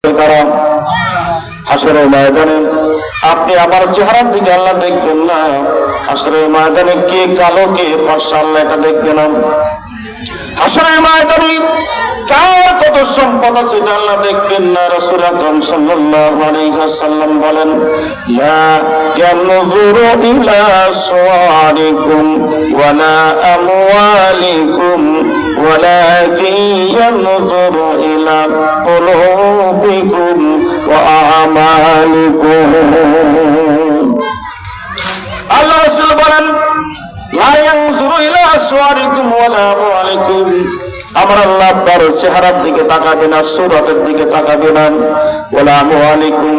কারণ হাসরের ময়দানে আপনি আমার চেহারার দিকে আল্লাহ দেখবেন না, হাসরের ময়দানে কে কালো কে ফর্সা আল্লাহ এটা দেখবে না। হাসরের ময়দানে কার কত সম্পদ আছে এটা আল্লাহ দেখবেন না। রাসূল আকরাম সাল্লাল্লাহু আলাইহি ওয়াসাল্লাম বলেন, লা ইয়ানজুরু ইলা সুওয়ারিকুম ওয়ালা আমওয়ালিকুম ওয়ালাকিন ইয়ানজুরু ইলা কুলুবিকুম ওয়া আমালিকুম। আল্লাহ রাসূল বলেন, লা ইয়ানজুরু ইলা সুওয়ারিকুম ওয়ালা আমওয়ালিকুম, আমার আল্লাহ আপনার চেহারার দিকে তাকাবে না, সুরতের দিকে তাকাবে না, ওয়ালা আমওয়ালিকুম,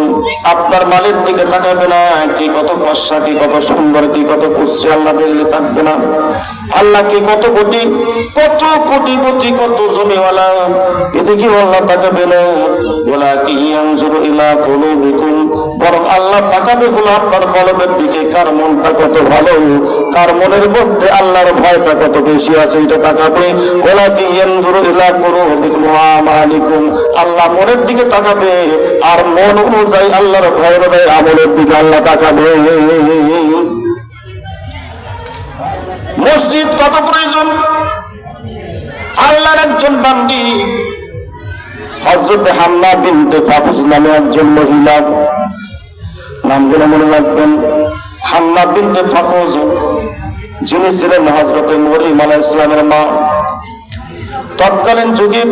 আপনার মালের দিকে তাকাবে না, কি কত ফর্সা, কি কত সুন্দর, কি কত কুৎসি আল্লাহ দেখলে থাকবে না। আল্লাহ কি কত কোটিপতি, কত জমিওয়ালা, এদিকে আল্লাহ তাকাবে না। ওয়ালাকিন ইয়ানজুরু ইলা কুলুবিকুম, বরং আল্লাহ তাকাবে হলো আপনার কলবের দিকে, কার মনটা কত ভালো, কার মনের মধ্যে আল্লাহর ভয়টা কত বেশি আছে এটা তাকাবে। ওয়ালাকিন ইয়ানজুরু ইলা কুলুবিকুম ওয়া আমালিকুম, আল্লাহ মনের দিকে তাকাবে, আর মন অনুযায়ী আল্লাহর ভয় অনুযায়ী আমলের দিকে আল্লাহ তাকাবে। মসজিদ কত প্রয়োজন। আল্লাহর একজন বান্দি হযরত হান্না বিনতে ফাকুস নামে একজন মহিলা, নামগুলো মনে রাখবেন। হান্না বিনতে ফাকুস যিনি ছিলেন হযরত মরিয়ম আলাইহিস সালামের মা। তৎকালীন যুগে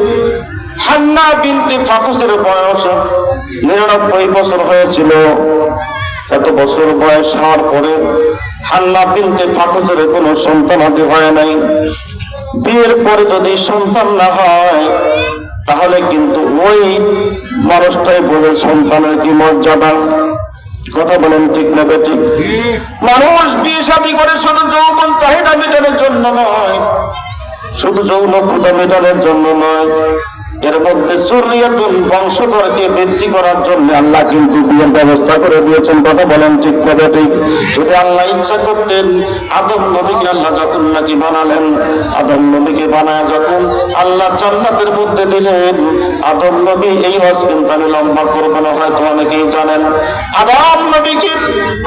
হান্না বিনতে ফাকুসের বয়স 99 বছর হয়েছিল। এত বছর বয়স হওয়ার পরে হান্না বিনতে ফাকুসের কোনো সন্তানাদি হয় নাই। বিয়ের পরে যদি সন্তান না হয় তাহলে কিন্তু ওই মানুষটাই বলে সন্তানের কি মর্যাদা। কথা বলেন ঠিক না বেঠিক? মানুষ বিয়ে শাদী করে শুধু যৌবন চাহিদা মেটানোর জন্য নয়, শুধু যৌন ক্ষুধা মেটানোর জন্য নয়, এর মধ্যে যুররিয়াতুন বংশধরকে বৃদ্ধি করার জন্য আল্লাহ কিন্তু বিয়ের ব্যবস্থা করে দিয়েছেন। কথা বলেন ঠিক না বেঠিক? যদি আল্লাহ ইচ্ছা করতেন, আদম নবীকে আল্লাহ যখন নাকি বানালেন, আদম নবীকে বানায় যখন আল্লাহ জান্নাতের মধ্যে দিলেন, আদম নবী, এই ওয়াজ কিন্তু আমি লম্বা করব না, হয়তো অনেকেই জানেন, আদম নবীকে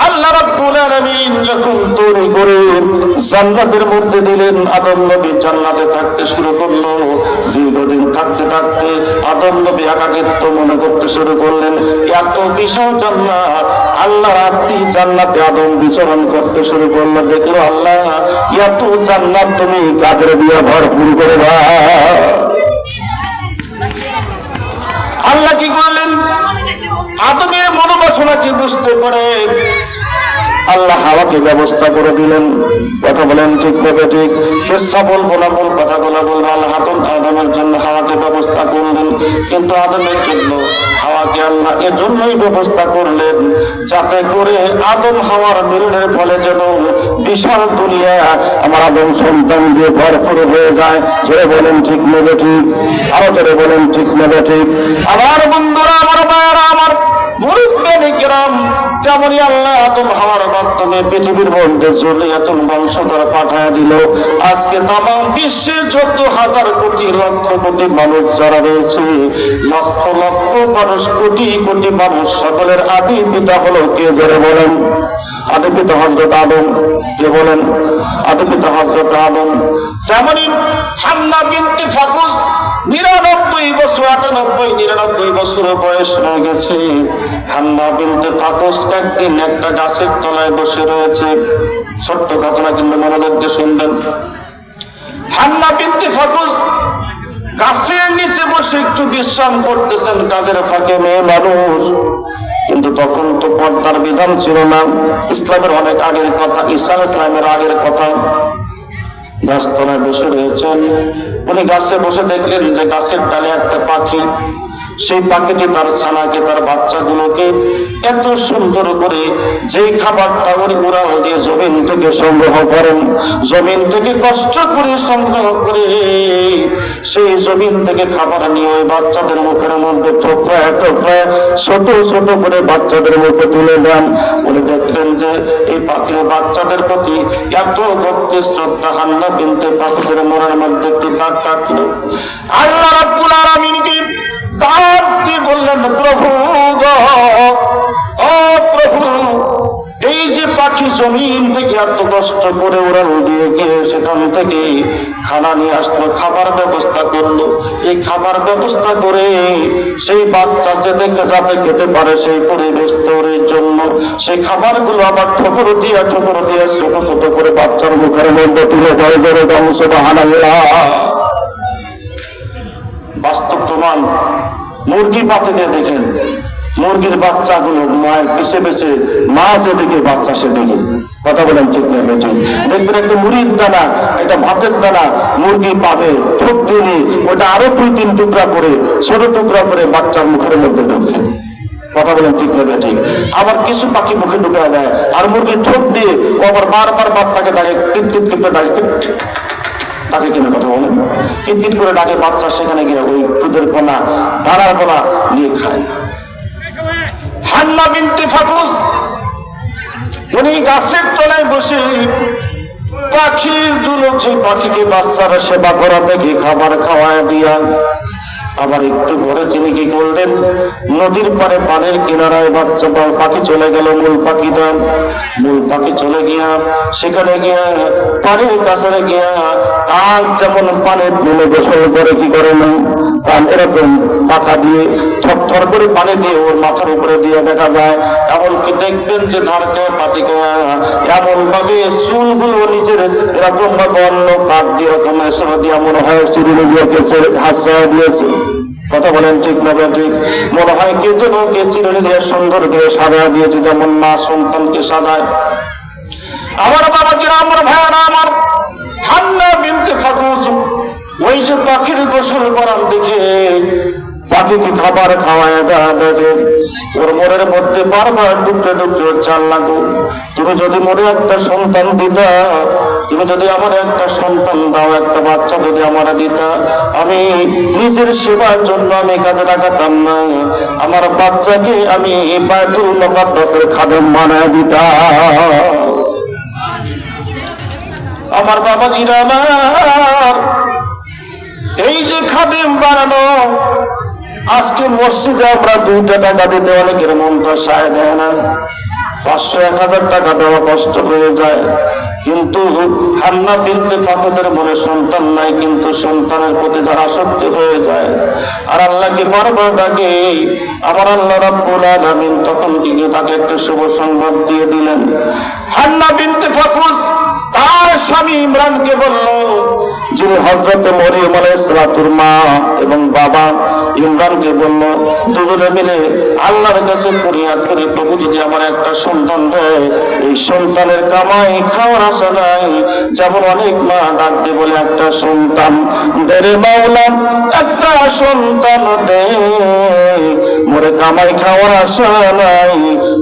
আল্লাহ রাব্বুল আলামিন যখন তৈরি করে জান্নাতের মধ্যে দিলেন, আদম নবী জান্নাতে থাকতে শুরু করলো। দীর্ঘদিন থাকতে থাকতে আদম নবী একাকিত্ব মনে করতে শুরু করলেন। এত বিশাল জান্নাত, আল্লাহর আত্মী জান্নাতে আদম বিচরণ করতে শুরু করলো। দেখলো আল্লাহ এত জান্নাত তুমি কাদের দিয়ে ভরপুর করে দাও। আল্লাহ কি করলেন? আদমের মনোবাসনা কি বুঝতে পারে আল্লাহ হাওয়াকে ব্যবস্থা করে দিলেন। কথা বলেন ঠিক না ঠিক? কেসা বলবো না, মূল কথাগুলো বলবো। আল্লাহ আদমের জন্য হাওয়াকে ব্যবস্থা করলেন, কিন্তু আদমের জন্য হাওয়াকে আল্লাহ এজন্যই ব্যবস্থা করলেন যাতে করে আদম হাওয়ার মিলনের ফলে যেন বিশাল দুনিয়া আমার আদম সন্তান দিয়ে ভরপুর হয়ে যায়। জোরে বলেন ঠিক না ঠিক? আরো জোরে বলেন ঠিক না ঠিক? আমার বন্ধুরা, আমার ভাইয়েরা, আমার মুরব্বিয়ানে কিরাম, যেমনই আল্লাহ আদম হাওয়ার মাধ্যমে পৃথিবীর মধ্যে যুররিয়াতুন বংশধর পাঠায় দিল। আজকে তামাম বিশ্বে যত হাজার কোটি লক্ষ কোটি মানুষ যারা রয়েছে, লক্ষ লক্ষ মানুষ, কোটি কোটি মানুষ, সকলের আদি পিতা হলো কে? জোরে বলেন। আদি পিতা হযরত আদম। কে বলেন? আদি পিতা হযরত আদম। তেমনই হান্না বিনতে ফাকুস 99 বছর, 99 বছর বয়স হয়ে গেছে। হান্না বিনতে ফাকুস একদিন একটা গাছের তলায় বসে রয়েছে। ছোট্ট ঘটনা কিন্তু মনোযোগ দিয়ে শুনবেন। হান্না বিনতে ফাকুস গাছের নিচে বসে একটু বিশ্রাম করতেছেন, কাজের ফাঁকে মেয়ে মানুষ। কিন্তু তখন তো পর্দার বিধান ছিল না, ইসলামের অনেক আগের কথা, ঈসা আলাইহিস সালামের আগের কথা। গাছতলায় বসে রয়েছেন, উনি গাছে বসে দেখলেন যে গাছের ডালে একটা পাখি, সেই পাখিটি তার ছানাকে, তার বাচ্চাগুলোকে এত সুন্দর করে যেই খাবারটা উনি উড়াল দিয়ে জমিন থেকে সংগ্রহ করেন, জমিন থেকে কষ্ট করে সংগ্রহ করে সেই জমিন থেকে খাবার নিয়ে ওই বাচ্চাদের মুখের মধ্যে ঠোকরায় ঠোকরায় ছোট ছোট করে বাচ্চাদের মুখে তুলে দেন। উনি দেখলেন যে এই পাখির বাচ্চাদের প্রতি এত ভক্তি শ্রদ্ধা হান্না বিনতে ফাকুসের মনের মধ্যে একটু দাগ কাটলো। আল্লাহ রাব্বুল আলামিনকে বললেন, জমিন থেকে এত কষ্ট করে ওরা দিয়ে গিয়ে সেখান থেকে খানা নিয়ে আসলো, খাবার ব্যবস্থা করলো। এই খাবার ব্যবস্থা করে সেই বাচ্চা যাতে খেতে পারে সেই পরিবেশ তৈরির জন্য সেই খাবারগুলো আবার ঠোকর দিয়ে ছোট ছোট করে বাচ্চার মুখের মধ্যে তুলে দেয়। ধরে সুবহানাল্লাহ। বাস্তব প্রমাণ। মুরগি পাতিতে দেখেন, মুরগির বাচ্চাগুলো মায়ের পিছে পিছে, মা যেদিকে বাচ্চা সেদিকে। কথা বলেন ঠিক না বেটি? দেখবেন একটা মুড়ির দানা, একটা ভাতের দানা মুরগি পাবে, ঠোক দিয়ে ওটা আরো 2-3 টুকরা করে, ছোট টুকরা করে বাচ্চার মুখের মধ্যে ঢুকে। কথা বলেন ঠিক না বেটি? আবার কিছু পাখি মুখে ঢুকে দেয়, আর মুরগি ঠোক দিয়ে ও আবার বারবার বাচ্চাকে ডাকে, কিটকিট করে ডাকে, তাকে কিনে কথা বলেন, কিটকিট করে ডাকে। বাচ্চা সেখানে গিয়ে ওই খুদের কণা, দানার কণা নিয়ে খায়। হান্না বিনতে ফাকুস উনি গাছের তলায় বসে পাখির দুলছে, পাখিকে বাচ্চারা সেবা করা থেকে খাবার খাওয়ায় দিয়া আবার একটু পরে তিনি কি করলেন, নদীর পারে পানির কিনারায় বাচ্চা পাখি চলে গেল, মূল পাখি চলে গিয়া সেখানে গিয়া পানির কাছে গিয়া কাক যেমন পানির তুলে গোসল করে কি করে না, কান এরকম পাখা দিয়ে থর করে পানি দিয়ে ওর মাথার উপরে দিয়ে দেখা যায়। এমনকি দেখবেন যে ধারকে পাতিকে এমন ভাবে চুলগুলো নিজের এরকম ভাবে অন্য কাক দিয়ে এরকম এসে দিয়া মনে হয় চিরুনি দিয়ে গেছে, হাসা দিয়েছে। কথা বলেন ঠিক না ঠিক? মনে হয় কে যেন কে চিরুনি দিয়ে সুন্দর দিয়ে সাজা দিয়েছে, যেমন মা সন্তানকে সাজায়। আমার বাবাজিরা, আমার ভাইয়ারা, আমার হান্না বিনতে ফাকুস ওই যে পাখির গোসল করান দেখে পাখিকে খাবার খাওয়ায় দেখে ওর মনের মধ্যে বারবার ডুবতে চাল লাগো, তুমি যদি মনে একটা সন্তান দিতা, তুমি যদি আমার একটা সন্তান দাও, একটা বাচ্চা যদি আমার দিতা, আমি নিজের সেবার জন্য আমি কাজে লাগাতাম না, আমার বাচ্চাকে আমি বাইতুল মুকাদ্দাসের খাদেম বানায় দিতাম। আমার বাবাজিরা, আমার এই যে খাদেম বানানো, আজকে মসজিদে আমরা 2টা টাকা দিতে অনেকের মনটা সায় দেয় না, 500-1000 টাকা দেওয়া কষ্ট হয়ে যায়। কিন্তু হান্না বিনতে ফাকুসের মনে সন্তান নাই, কিন্তু সন্তানের প্রতি তার আসক্তি হয়ে যায়। আর আল্লাহকে বারবার ডাকে। আমার আল্লাহ রাব্বুল আলামিন তখন কিন্তু তাকে একটা শুভ সংবাদ দিয়ে দিলেন। হান্না বিনতে ফাকুস তার স্বামী ইমরানকে বলল, যিনি হযরত মরিয়ম আলাইহিস সালাতুর মা এবং বাবা, ইমরানকে বলল, দুজনে মিলে আল্লাহর কাছে ফরিয়াদ করে, প্রভু যদি আমার একটা সন্তান দেয়, এই সন্তানের কামাই খাওয়ার আশা নাই, যেমন অনেক মা ডাক দিয়ে বলে একটা সন্তান দে রে মাওলা, একটা সন্তান দে, মোরে কামাই খাওয়ার আশা নাই,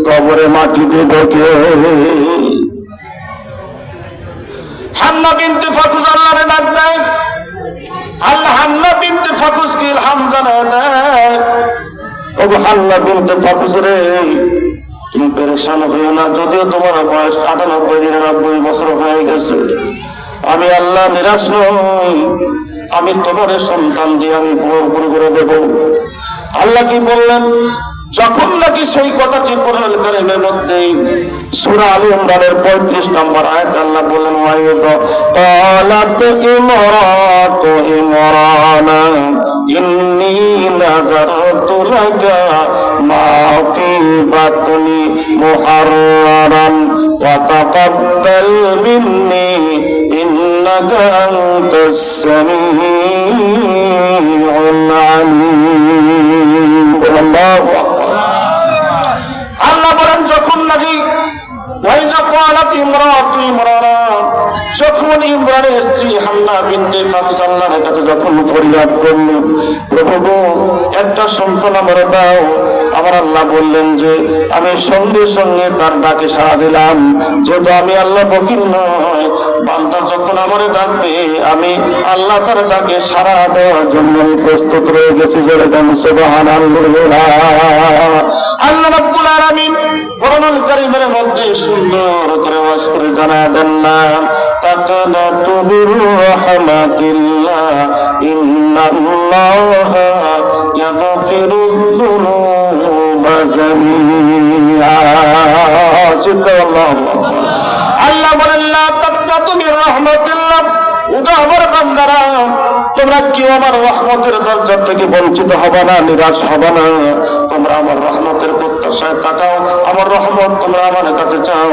কবরে মাটি দেবে কে? হান্না বিনতে ফাকুস আল্লাহরে ডাক দেয়। আল্লাহ হান্না বিনতে ফাকুসকে ইলহাম জানায় দেয়, ও হান্না বিনতে ফাকুস রে, তুমি পেরেশান হইও না, যদিও তোমার বয়স 98-99 বছর হয়ে গেছে, আমি আল্লাহ নিরাশ নই, আমি তোমার সন্তান দিয়ে আমি ভরপুর করে দেব। আল্লাহ কি বললেন? যখন নাকি সেই কথাটি কোরআনুল কারীমের মধ্যে সূরা আলে ইমরানের 35 নম্বর আয়াত আল্লাহ বলেন, ওয়াইদ ক্বালাত ইমরাতু ইমরানা ইন্নী নাযারতু লাকা মা ফি বাতনি মুহাররারান ওয়া তাকাব্বাল মিন্নী ইন্নাকা আনতাস সামিউল আলিম। আল্লাহু আকবার। আল্লাহ বলেন, যখন নাকি যখন ইমরানের স্ত্রী হান্না বিনতে ফাকুস আল্লাহর কাছে যখন ফরিয়াদ করল, প্রভু একটা সন্তান আমার দাও, আমার আল্লাহ বললেন যে আমি সঙ্গে সঙ্গে তার ডাকে সাড়া দিলাম। যেহেতু আমি আল্লাহ বকিল নয়, বান্দা যখন আমারে ডাকবে আমি আল্লাহ তার ডাকে সাড়া দেওয়ার জন্য প্রস্তুত রয়ে গেছি। যেরকম সুবহানাল্লাহ। আল্লাহ রাব্বুল আলামিন কোরআনুল কারীমের মধ্যে সুন্দর করে ওয়াজ করে জানায় দেন না, তাকানাতু মির রাহমাতিল্লাহ ইন্নাল্লাহা ইয়াগফিরুয যুনুবা জামিআ। চিৎকার আল্লাহু আকবার। আল্লাহ বলেন লা তাকনাতু মির রাহমাতিল্লাহ, ওগো আমার বান্দারা, তোমরা কেউ আমার রহমতের দরজা থেকে বঞ্চিত হবে না, নিরাশ হবে না। তোমরা আমার রহমতের প্রত্যাশায় তাকাও, আমার রহমত তোমরা আমার কাছে চাও,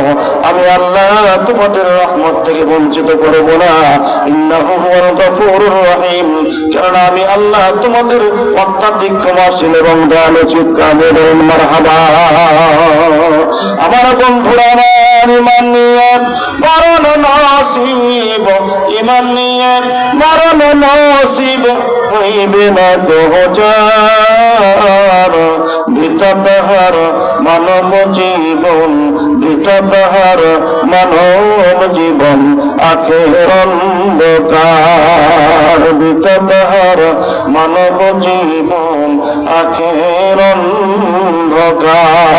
আমি আল্লাহ তোমাদের রহমত থেকে বঞ্চিত করব না। ইন্নাহু হুয়াল গফুরুর রহিম, কারণ আমি আল্লাহ তোমাদের অত্যাধিক ক্ষমাশীল এবং দয়ালু। চিৎকার বলুন মারহাবা। আমার বন্ধুরা, আমার ইমান নিয়ে মরণ নসিব, ইমান নিয়ে মরণ নসিব হইবে না গোজার। বৃথা তাহার মানব জীবন, বৃথা তাহার মানব জীবন আখের অন্ধকার। বৃথা তাহার মানব জীবন আখের অন্ধকার।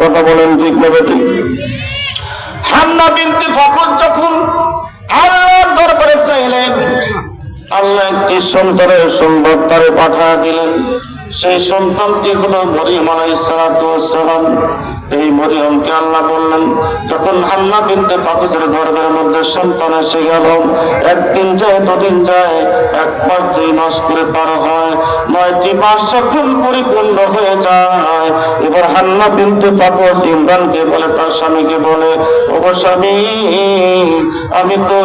কথা বলেন ঠিক না বেটি? হান্না বিনতে ফাকুর যখন আল্লাহর দরবারে চাইলেন, আল্লাহ একটি সন্তানের সংবাদ তারে পাঠিয়ে দিলেন। সেই সন্তানটি হলো মরিয়ম আলাইহিস সালাতু ওয়াস সালাম। এই মরিয়মকে আল্লাহ বললেন, যখন হান্না বিনতে ফাকুরের গর্ভের মধ্যে সন্তান এসে গেল, একদিন যায়, দুদিন যায়, 1 মাস 2 মাস করে পার হয়, 9টি মাস যখন পরিপূর্ণ হয়ে যায়, এবার হান্না বিনতে ফাকুর ইমরানকে বলে, তার স্বামীকে বলে, ওগো স্বামী, আমি তো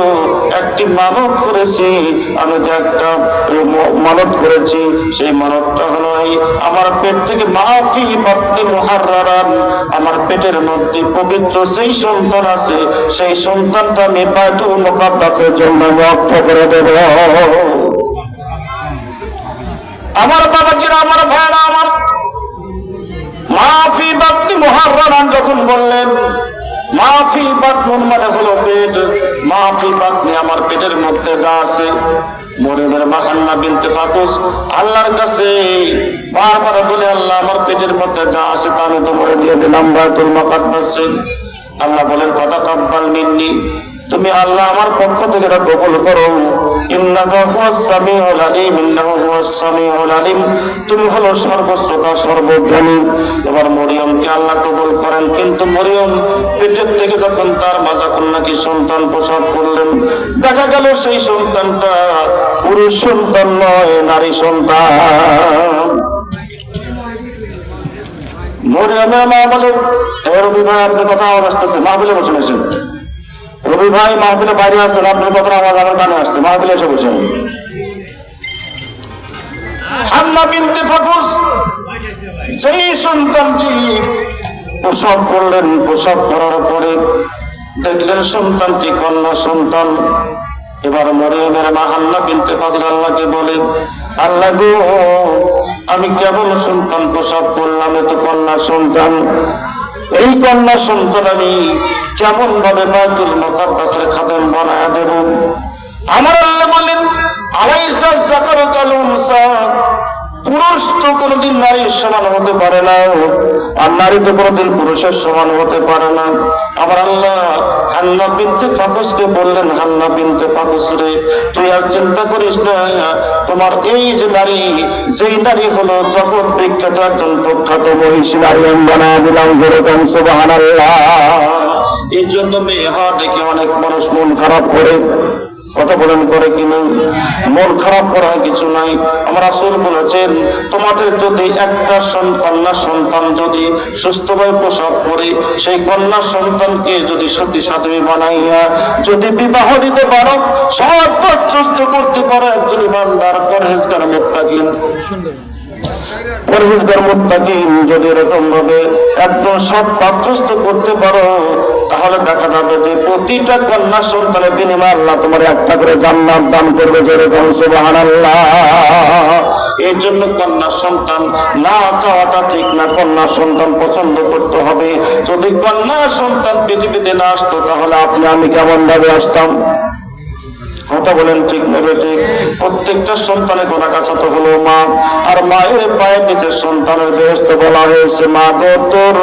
একটি মানত করেছি, আমি তো একটা মানত করেছি। সেই মানতটা হলো আমার পেট থেকে মাফি বাতনি মুহাররারান, আমার পেটের মধ্যে পবিত্র যেই সন্তান আছে, সেই সন্তানটা আমি বাইতুল মুকাদ্দাসের জন্য ওয়াকফ করে দেব। আমার বাবাজিরা, আমার ভাইরা, আমার মাফি বাতনি মুহাররারান যখন বললেন, মাফি বাতনুন মানে হলো পেট, মাফি বাতনি আমার পেটের মধ্যে যা আছে। মরিয়মের মা হান্না বিনতে ফাকুস আল্লাহর কাছে বারবার বলে, আল্লাহ আমার পেটের মধ্যে যা আছে তা আমি তোমার দিয়ে দিলাম বাইতুল মুকাদ্দাসে। আল্লাহ বলেন, ফাতাকাব্বাল মিন্নি, তুমি আল্লাহ আমার পক্ষ থেকে এটা কবুল করো। ইন্নাকা হুয়াস সামিউল আলিম, ইন্নাহু হুয়াস সামিউল আলিম, তুমি হলো সর্বশ্রোতা সর্বজ্ঞানী। এবার মরিয়মকে আল্লাহ কবুল করেন, কিন্তু মরিয়ম পেটের থেকে যখন তার মা যখন নাকি সন্তান প্রসব করলেন, দেখা গেল সেই সন্তানটা পুরুষ সন্তান নয়, নারী সন্তান। মরিয়মের মা বলে, রবি ভাই আপনার কথা আওয়াজ আসতেছে, মাহফিলে বসে আছেন। রবি ভাই মাহফিলে বাইরে আসছেন, আপনার কথা আওয়াজ আমার কানে আসছে, মাহফিলে এসে বসেন। হান্না বিনতে ফাকুর যেই সন্তানটি প্রসব করলেন, প্রসব করার পরে দেখলেন সন্তানটি কন্যা সন্তান। এবার মরিয়মের মা হান্না বিনতে ফাকুর আল্লাহকে বলে, আল্লাহ গো, আমি কেমন সন্তান প্রসব করলাম, এ তো কন্যা সন্তান। এই কন্যা সন্তান আমি কেমন ভাবে বাইতুল মুকাদ্দাসের খাদেম বানায় দেব? আমার আল্লাহ বলেন, আলাইসা যাকারু কাল উনসা, পুরুষ তো কোনোদিন নারীর সমান হতে পারে না, আর নারী তো কোনোদিন পুরুষের সমান হতে পারে না। আমার আল্লাহ হান্না বিনতে ফাকুসকে বললেন, হান্না বিনতে ফাকুস রে, তুই আর চিন্তা করিস না, তোমার এই যে নারী, যেই নারী হলো জগৎ বিখ্যাত একজন প্রখ্যাত মহিষী নারী, আমি বানায় দিলাম। যেরকম সুবহানাল্লাহ। এই জন্য মেয়ে হওয়া দেখে অনেক মানুষ মন খারাপ করে। কথা বলেন, করে কিনা? মন খারাপ করার কিছু নাই। আমার রাসূল বলেছেন, তোমাদের যদি একটা কন্যা সন্তান যদি সুস্থভাবে প্রসব করে, সেই কন্যা সন্তানকে যদি সতী সাধ্বী বানাইয়া যদি বিবাহ দিতে পারো, সব প্রস্তুত করতে পারো, একজন ইমানদার পরহেজগার মুত্তাকিন, পরহেজগার মুত্তাকিন যদি এরকম ভাবে একজন সৎ পাত্রস্থ করতে পারো, তাহলে দেখা যাবে যে প্রতিটা কন্যা সন্তানের বিনিময়ে আল্লাহ তোমার একটা করে জান্নাত দান করবে। যেরকম সুবহানাল্লাহ। এই জন্য কন্যা সন্তান না চাওয়াটা ঠিক না, কন্যা সন্তান পছন্দ করতে হবে। যদি কন্যা সন্তান পৃথিবীতে না আসতো, তাহলে আপনি আমি কেমন ভাবে আসতাম? কথা বলেন ঠিক নেবে ঠিক? প্রত্যেকটা সন্তানের গোনা কাছা তো হলো মা, আর মায়ের পায়ের নিচে সন্তানের বেহেশত বলা হয়েছে, মা গো তোর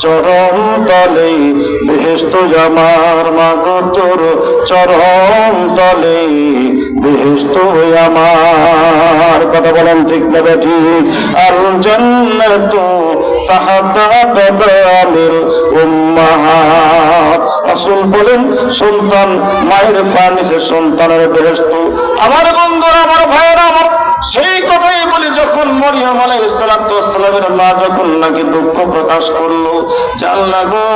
চরণ তলে বেহেশত আমার, মা গো তোর চরণ তলে বেহেশত আমার। কথা বলেন ঠিক নেবে ঠিক? আর জান্নাতু তাহতা কাদামিল উম্মাহাত। রাসূল বলেন সন্তান মায়ের পায়ের নিচে সন্তানের বেহেশত। আমার বন্ধুরা, আমার ভাইয়েরা, আমার সেই কথাই বলি, যখন মরিয়ম আলাইহিস সালাতু ওয়াস সালামের মা যখন নাকি দুঃখ প্রকাশ করলো, আল্লাহ গো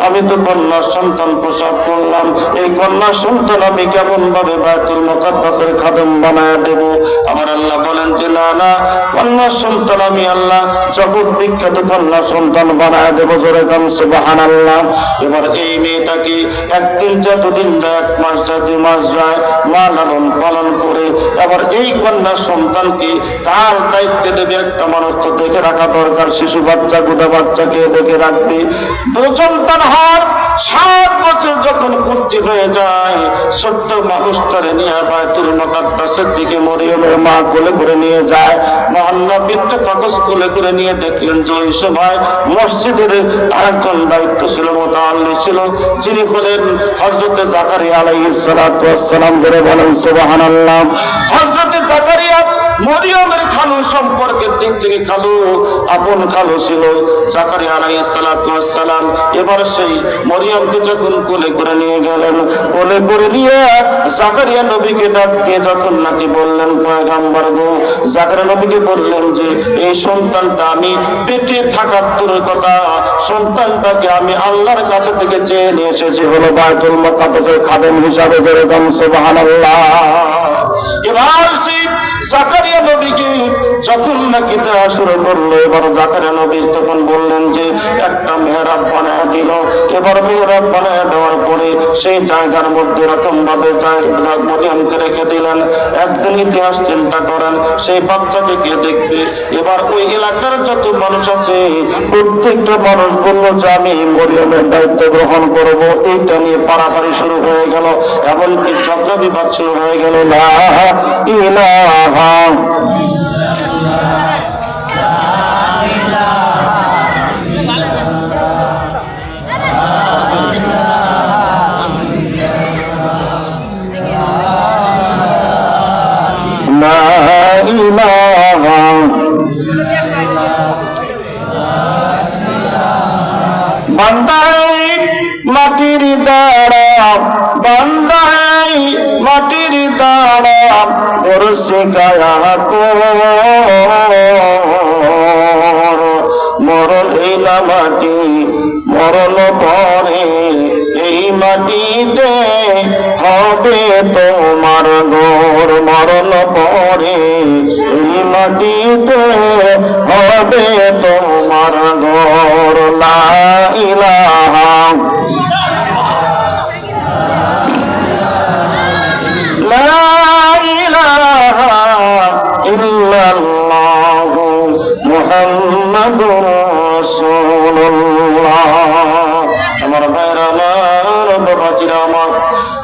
আমি তো কন্যা সন্তান প্রসব করলাম, এই কন্যা সন্তান আমি কেমন ভাবে বাইতুল মুকাদ্দাসের খাদেম বানায় দেব? আমার আল্লাহ বলেন যে না না, কন্যা সন্তান আমি আল্লাহ জগৎ বিখ্যাত কন্যা সন্তান বানায় দেব। জোরে কাম সুবহানাল্লাহ। এবার এই মেয়েটাকে একদিন যায়, দুদিন যায়, 1 মাস যায়, 2 মাস যায়, মা লালন পালন করে আবার এই কন্যা সন্তানকে কার দায়িত্বে দেবে? একটা মানুষ তো দেখে রাখা দরকার। শিশু বাচ্চা, গোটা বাচ্চাকে দেখে রাখবে। সন্তান হওয়ার 7 বছর যখন পূর্তি হয়ে যায়, ছোট্ট মানুষটারে নিয়ে বাইতুল মুকাদ্দাসের দিকে মরিয়মের মা কোলে করে নিয়ে যায়। মুহান্না বিনতে ফাকুস কোলে করে নিয়ে দেখলেন যে ওই সময় মসজিদের আরেকজন দায়িত্ব ছিল, মুতাআল্লি ছিল, যিনি হলেন হযরতে জাকারিয়া আলাইহিস সালাতু ওয়াস সালাম। ধরে বলেন সুবহানাল্লাহ। হযরতে জাকারিয়া মরিয়মের খালু সম্পর্কের দিক থেকে খালু, আপন খালু ছিল জাকারিয়া আলাইহিস সালাতু ওয়াস সালাম। এবার সেই মরিয়মকে যখন কোলে করে নিয়ে গেলেন, কোলে করে নিয়ে জাকারিয়া নবীকে ডাক দিয়ে যখন নাকি বললেন, পয়গম্বর গো, জাকারিয়া নবীকে বললেন যে এই সন্তানটা আমি পেটে থাকার দূরের কথা, সন্তানটাকে আমি আল্লাহর কাছে থেকে চেয়ে নিয়ে এসেছি হলো বাইতুল মুকাদ্দাসের খাদেম হিসাবে। যেরকম সুবহানাল্লাহ। এবার সেই জাকারিয়া নবীকে যখন নাকি দেওয়া শুরু করলো, এবার জাকারিয়া নবী তখন বললেন যে একটা মেহরাব বানায় দিল। এবার মেহরাব বানায় দেওয়ার পরে সেই জায়গার মধ্যে এরকম ভাবে মরিয়মকে রেখে দিলেন। একদিন ইতিহাস চিন্তা করেন, সেই বাচ্চাকে কে দেখবে? এবার ওই এলাকার যত মানুষ আছে প্রত্যেকটা মানুষ বললো যে আমি মরিয়মের দায়িত্ব গ্রহণ করব। এইটা নিয়ে পারাপারি শুরু হয়ে গেল, এমনকি চক্র বিবাদ শুরু হয়ে গেল। লা ইলাহা বান্দাই মাটির দ্বারা, বান্দাই মাটির দ্বারা করছে কায়া মরণ এই না মাটি, মরণ পরে এই মাটিতে হবে তোমার ঘর। মরণ পরে এই মাটিতে হবে তোমার ঘর। লা ইলাহা লা ইলাহা ইল্লাল্লাহু মুহাম্মাদুর রাসূলুল্লাহ। আমার ভাইরা, আমার বাবাজিরা, আমার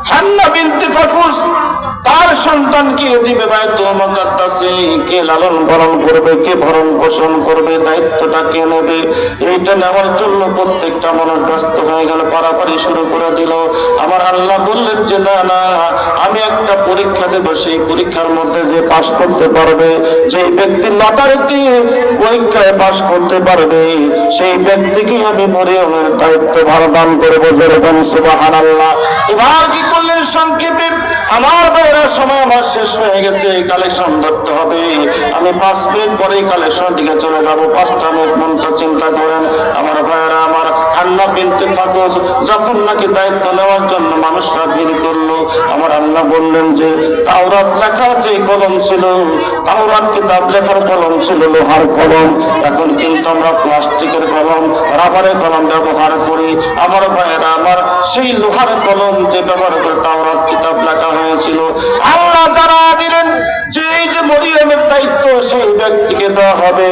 হান্না বিনতে ফাকুস তার সন্তানকে দিবে বাইতুল মুকাদ্দাসে। কে লালন পালন করবে, কে ভরণ পোষণ করবে, দায়িত্বটা কে নেবে? এইটা নেওয়ার জন্য প্রত্যেকটা মানুষ ব্যস্ত হয়ে গেল, পারাপারি শুরু করে দিল। আমার আল্লাহ বললেন যে না না, আমি একটা পরীক্ষা দেবো, সেই পরীক্ষার মধ্যে যে পাশ করতে পারবে, যে ব্যক্তি লটারিতে পরীক্ষায় পাশ করতে পারবে, সেই ব্যক্তিকে আমি মরিয়মের দায়িত্ব দান করবো। যেরকম সুবহানাল্লাহ। এবার কি করলেন? সংক্ষেপে আমার ভাইয়েরা, সময় আমার শেষ হয়ে গেছে, কালেকশন ধরতে হবে। আমি 5 মিনিট পরেই কালেকশন দিকে চলে যাবো। 5টা মিনিট মনটা চিন্তা করেন আমার ভাইয়েরা। আমার হান্না বিনতে ফাকুস যখন নাকি দায়িত্ব নেওয়ার জন্য মানুষরা ভিড় করলো, আমার আল্লাহ বললেন যে তাওরাত লেখার যে কলম ছিল, তাওরাত কিতাব লেখার কলম ছিল লোহার কলম, এখন কিন্তু আমরা প্লাস্টিকের কলম, রাবারের কলম ব্যবহার করি। আমার ভাইয়েরা, আমার সেই লোহার কলম যে ব্যবহার করে তাওরাত কিতাব লেখা হয়েছিল, আল্লাহ জানা দিলেন যে এই যে মরিয়মের দায়িত্ব সেই ব্যক্তিকে দেওয়া হবে।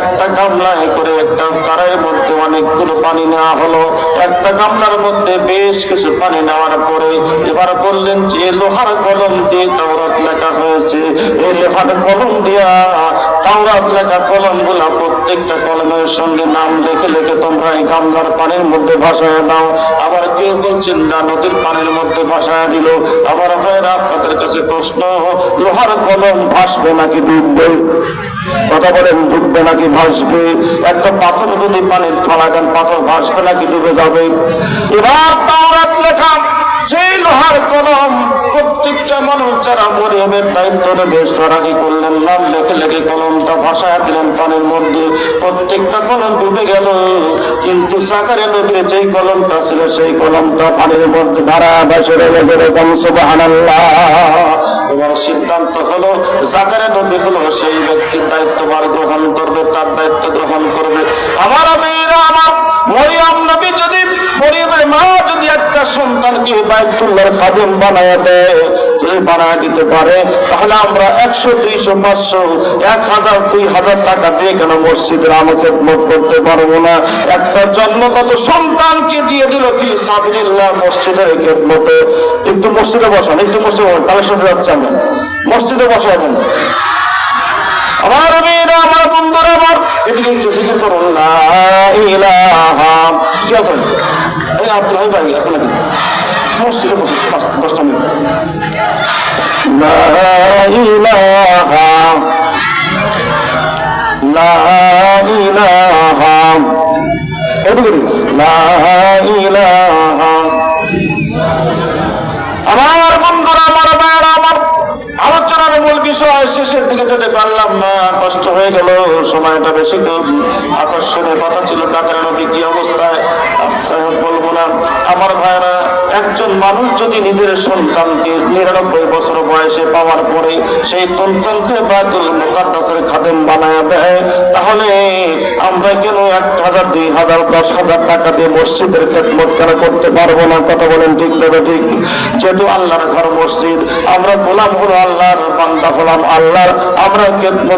একটা গামলায় করে একটা কারাইয়ের মধ্যে অনেকগুলো পানি নেওয়া হলো। একটা গামলার মধ্যে বেশ কিছু পানি নেওয়ার পরে এবার বললেন যে লোহার কলম দিয়ে তাওরাত লেখা হয়েছে, এই লোহার কলম দিয়া তাওরাত লেখা কলমগুলা প্রত্যেকটা কলমের সঙ্গে নাম লিখে লিখে তোমরা এই গামলার পানির মধ্যে ভাসায় দাও। আবার কেউ বলছেন না নদীর পানির মধ্যে ভাসায় দিল। আমার ভাইরা আপনাদের কাছে প্রশ্ন, লোহার কলম ভাসবে নাকি ডুববে? কথা বলেন, ডুববে নাকি ভাসবে? একটা পাথর যদি পানির ফেলা দেন, পাথর ভাসবে নাকি ডুবে যাবে? এবার তাওরাত লেখা সেই লোহার কলম প্রত্যেকটা মানুষ যারা মরিয়মের দায়িত্ব নেবে তারা কি করলেন, নাম লেখে লেখে কলমটা ভাসায় দিলেন পানির মধ্যে। প্রত্যেকটা কলম ডুবে গেল, কিন্তু জাকারিয়া নবীর যেই কলমটা ছিল সেই কলমটা পানির মধ্যে ধারা ভাসে রইল। যেরকম সুবহানাল্লাহ। এবার সিদ্ধান্ত হলো জাকারিয়া নবী হলো সেই ব্যক্তির দায়িত্বভার গ্রহণ করবে, তার দায়িত্ব গ্রহণ করবে। আমার মেয়েরা, আমার মরিয়ম নবী যদি, মরিয়মের মা যদি একটা সন্তানকে বাইতুল্লাহর খাদেম বানায় দেয়, যদি বানায় দিতে পারে, তাহলে আমরা 100, 200, 500, 1000, 2000 টাকা দিয়ে কেন মসজিদের আমল খেদমত করতে পারবো না? একটা জন্মগত সন্তানকে দিয়ে দিল ফি সাবিলিল্লাহ মসজিদের খেদমতে। একটু মসজিদে বসান, একটু মসজিদে কালেকশন যাচ্ছে, আমরা মসজিদে বসাবেন। আমার মেয়েরা, আমার বন্ধুরা, আমার এদিকে একটু জিকির করুন, লা ইলাহা। কি আপনার এই আব্দুল ভাই আছে নাকি? মসজিদে বসে 10টা মিনিট। লা ইলাহা, লা ইলাহা, এদিকে লা ইলাহা। আমার বন্ধুরা, আমার ভাইরা, আমার আলোচনার মূল বিষয় শেষের দিকে যেতে পারলাম না, কষ্ট হয়ে গেল। সময়টা বেশি আকর্ষণীয় কথা ছিল। জাকারিয়া নবী কি অবস্থায় বলবো না। আমার ভাইরা, একজন মানুষ যদি নিজের সন্তানকে 99 বছর বয়সে পাওয়ার পরে সেই সন্তানকে বাইতুল মুকাদ্দাসের খাদেম বানায় দেয়, তাহলে আমরা কেন 1000, 2000, 10,000 টাকা দিয়ে মসজিদের খেদমত কেন করতে পারবো না? কথা বলেন ঠিক না ঠিক? যেহেতু আল্লাহর ঘর মসজিদ, আমরা গোলাম হলো আল্লাহর, বান্দা হলাম আল্লাহর, আমরা খেদমত